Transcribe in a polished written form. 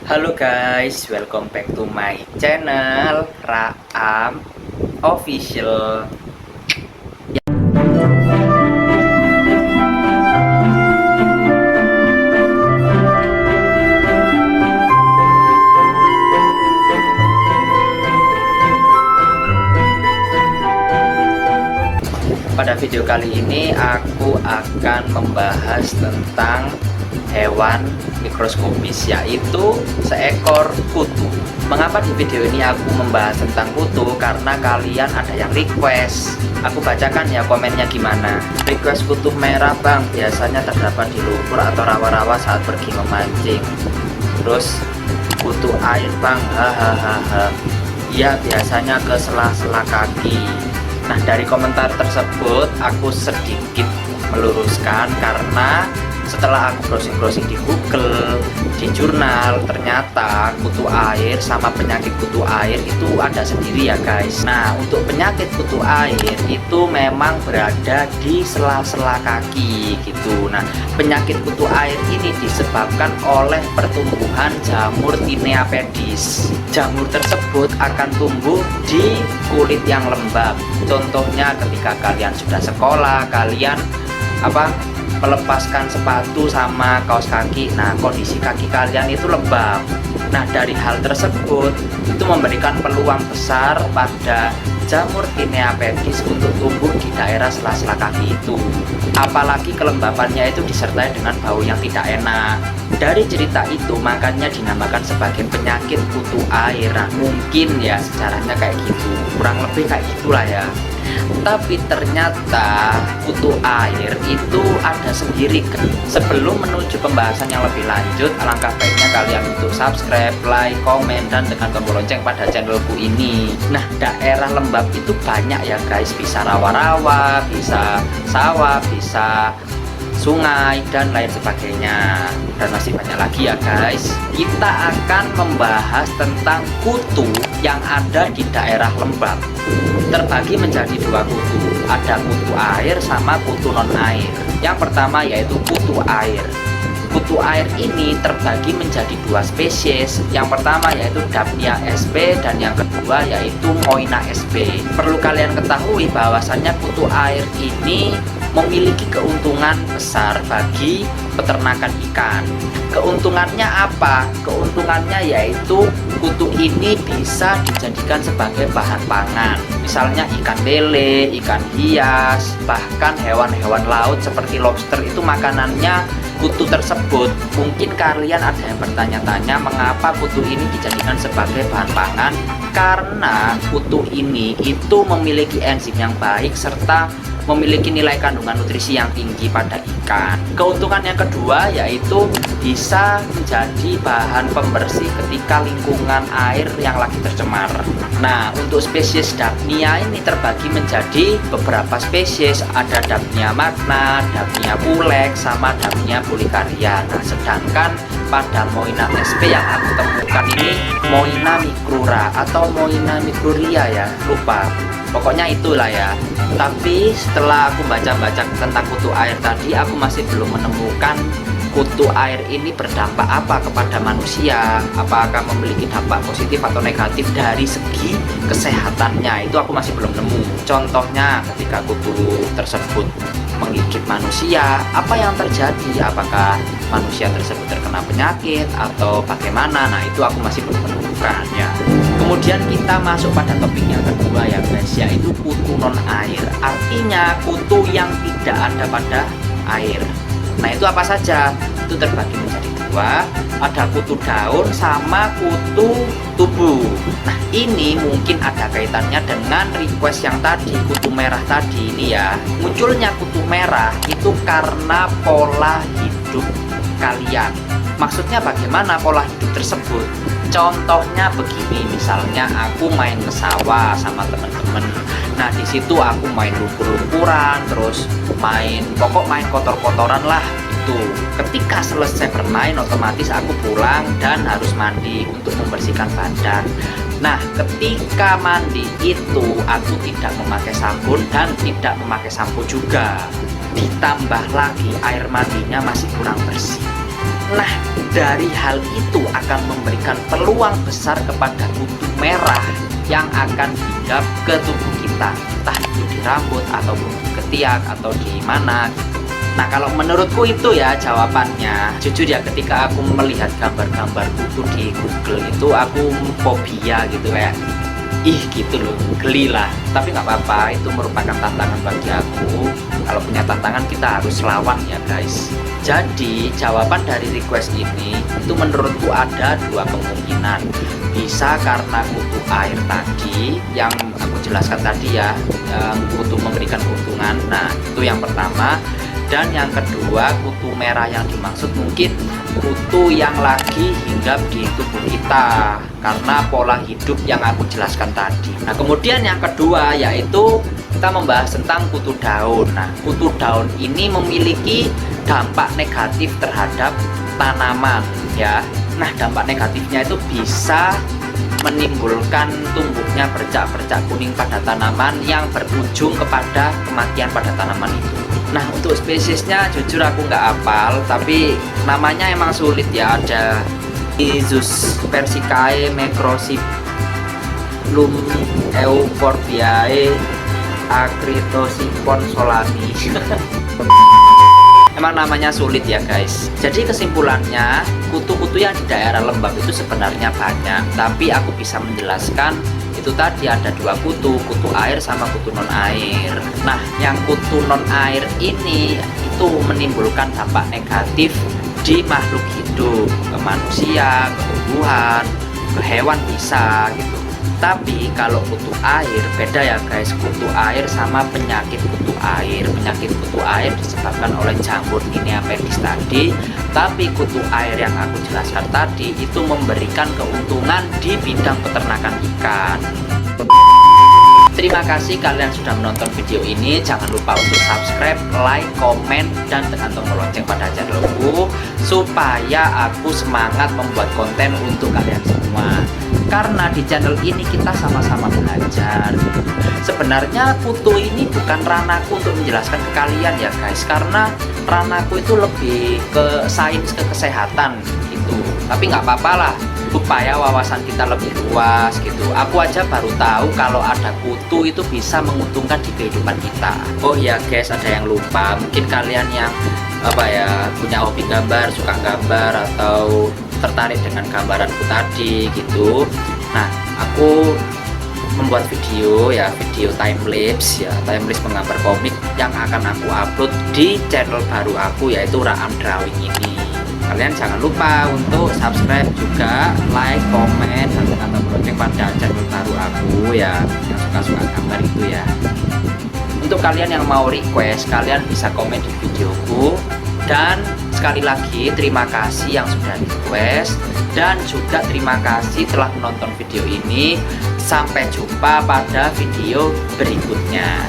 Halo guys, welcome back to my channel Raam Official. Pada video kali ini aku akan membahas tentang hewan mikroskopis, yaitu seekor kutu. Mengapa di video ini aku membahas tentang kutu? Karena kalian ada yang request. Aku bacakan ya komennya gimana. Request kutu merah bang, biasanya terdapat di lumpur atau rawa-rawa saat pergi memancing. Terus kutu air bang, hahaha. Ya biasanya ke sela-sela kaki. Nah, dari komentar tersebut aku sedikit meluruskan karena setelah aku browsing-browsing di Google, di jurnal, ternyata kutu air sama penyakit kutu air itu ada sendiri ya guys. Nah, untuk penyakit kutu air itu memang berada di sela-sela kaki gitu. Nah, penyakit kutu air ini disebabkan oleh pertumbuhan jamur Tinea pedis. Jamur tersebut akan tumbuh di kulit yang lembab. Contohnya ketika kalian sudah sekolah, kalian melepaskan sepatu sama kaos kaki. Nah, kondisi kaki kalian itu lembab. Nah, dari hal tersebut itu memberikan peluang besar pada jamur Tinea pedis untuk tumbuh di daerah sela-sela kaki itu. Apalagi kelembapannya itu disertai dengan bau yang tidak enak. Dari cerita itu makanya dinamakan sebagai penyakit kutu air. Nah, mungkin ya sejarahnya kayak gitu, kurang lebih kayak gitulah ya. Tapi ternyata kutu air itu ada sendiri. Sebelum menuju pembahasan yang lebih lanjut, alangkah baiknya kalian untuk subscribe, like, komen, dan tekan tombol lonceng pada channelku ini. Nah, daerah lembab itu banyak ya guys, bisa rawa-rawa, bisa sawah, bisa sungai, dan lain sebagainya, dan masih banyak lagi ya guys. Kita akan membahas tentang kutu yang ada di daerah lembab. Terbagi menjadi dua kutu, ada kutu air sama kutu non air. Yang pertama yaitu kutu air. Kutu air ini terbagi menjadi dua spesies. Yang pertama yaitu Daphnia sp dan yang kedua yaitu Moina sp. Perlu kalian ketahui bahwasannya kutu air ini memiliki keuntungan besar bagi peternakan ikan. Keuntungannya apa? Keuntungannya yaitu kutu ini bisa dijadikan sebagai bahan pangan. Misalnya ikan lele, ikan hias, bahkan hewan-hewan laut seperti lobster itu makanannya kutu tersebut. Mungkin kalian ada yang bertanya-tanya mengapa kutu ini dijadikan sebagai bahan pangan. Karena kutu ini itu memiliki enzim yang baik serta memiliki nilai kandungan nutrisi yang tinggi pada ikan. Keuntungan yang kedua yaitu bisa menjadi bahan pembersih ketika lingkungan air yang lagi tercemar. Nah, untuk spesies Daphnia ini terbagi menjadi beberapa spesies. Ada Daphnia magna, Daphnia pulex, sama Daphnia fulicaria. Nah, sedangkan pada Moina sp yang aku temukan ini Moina micrura atau Moina micruria ya, lupa. Pokoknya itulah ya. Tapi setelah aku baca-baca tentang kutu air tadi, aku masih belum menemukan kutu air ini berdampak apa kepada manusia. Apakah memiliki dampak positif atau negatif dari segi kesehatannya, itu aku masih belum nemu. Contohnya ketika kutu tersebut menggigit manusia, apa yang terjadi? Apakah manusia tersebut terkena penyakit atau bagaimana? Nah, itu aku masih belum menemukan ya. Kemudian kita masuk pada topik yang kedua ya guys, yaitu kutu non air. Artinya kutu yang tidak ada pada air. Nah, itu apa saja? Itu terbagi menjadi dua, ada kutu daun sama kutu tubuh. Nah, ini mungkin ada kaitannya dengan request yang tadi, kutu merah tadi ini ya. Munculnya kutu merah itu karena pola hidup kalian. Maksudnya bagaimana pola hidup tersebut? Contohnya begini, misalnya aku main ke sawah sama temen-temen. Nah, di situ aku main lumpur-lumpuran, terus main kotor-kotoran lah itu. Ketika selesai bermain, otomatis aku pulang dan harus mandi untuk membersihkan badan. Nah, ketika mandi itu aku tidak memakai sabun dan tidak memakai sampo juga. Ditambah lagi air mandinya masih kurang bersih. Nah, dari hal itu akan memberikan peluang besar kepada kutu merah yang akan hinggap ke tubuh kita, entah itu di rambut ataupun di ketiak atau di mana. Nah, kalau menurutku itu ya jawabannya. Jujur ya, ketika aku melihat gambar-gambar kutu di Google itu aku fobia gitu, kayak gitu loh, geli lah. Tapi nggak apa-apa, itu merupakan tantangan bagi aku. Kalau punya tantangan kita harus lawan ya guys. Jadi jawaban dari request ini itu menurutku ada dua kemungkinan. Bisa karena kutu air tadi yang aku jelaskan tadi ya, yang kutu memberikan keuntungan. Nah, itu yang pertama. Dan yang kedua, kutu merah yang dimaksud mungkin kutu yang lagi hinggap di tubuh kita karena pola hidup yang aku jelaskan tadi. Nah, kemudian yang kedua yaitu kita membahas tentang kutu daun. Nah, kutu daun ini memiliki dampak negatif terhadap tanaman ya. Nah, dampak negatifnya itu bisa menimbulkan tumbuhnya bercak-bercak kuning pada tanaman yang berujung kepada kematian pada tanaman itu. Nah, untuk spesiesnya jujur aku nggak hafal, tapi namanya emang sulit ya. Ada Izus persicae macrosipulum euphorbiae acritosipon solani. Emang namanya sulit ya guys. Jadi kesimpulannya, kutu-kutu yang di daerah lembab itu sebenarnya banyak, tapi aku bisa menjelaskan itu tadi ada dua kutu air sama kutu non air. Nah, yang kutu non air ini itu menimbulkan dampak negatif di makhluk hidup, ke manusia, ke tumbuhan, ke hewan bisa gitu. Tapi kalau kutu air beda ya guys. Kutu air sama penyakit kutu air. Penyakit kutu air disebabkan oleh jamur Tinea pedis tadi. Tapi kutu air yang aku jelaskan tadi itu memberikan keuntungan di bidang peternakan ikan. Terima kasih kalian sudah menonton video ini. Jangan lupa untuk subscribe, like, komen, dan tekan tombol lonceng pada channelku supaya aku semangat membuat konten untuk kalian semua. Karena di channel ini kita sama-sama belajar. Sebenarnya kutu ini bukan ranaku untuk menjelaskan ke kalian ya guys, karena ranaku itu lebih ke sains, ke kesehatan gitu. Tapi nggak apa-apa lah, supaya wawasan kita lebih luas gitu. Aku aja baru tahu kalau ada kutu itu bisa menguntungkan di kehidupan kita. Oh ya guys, ada yang lupa. Mungkin kalian yang punya hobi gambar, suka gambar atau tertarik dengan gambaranku tadi gitu. Nah, aku membuat video timelapse menggambar komik yang akan aku upload di channel baru aku yaitu Raam Drawing ini. Kalian jangan lupa untuk subscribe juga, like, komen, dan tekan tombol lonceng pada channel baru aku ya, yang suka-suka gambar itu ya. Untuk kalian yang mau request, kalian bisa komen di videoku. Dan sekali lagi terima kasih yang sudah request, dan juga terima kasih telah menonton video ini. Sampai jumpa pada video berikutnya.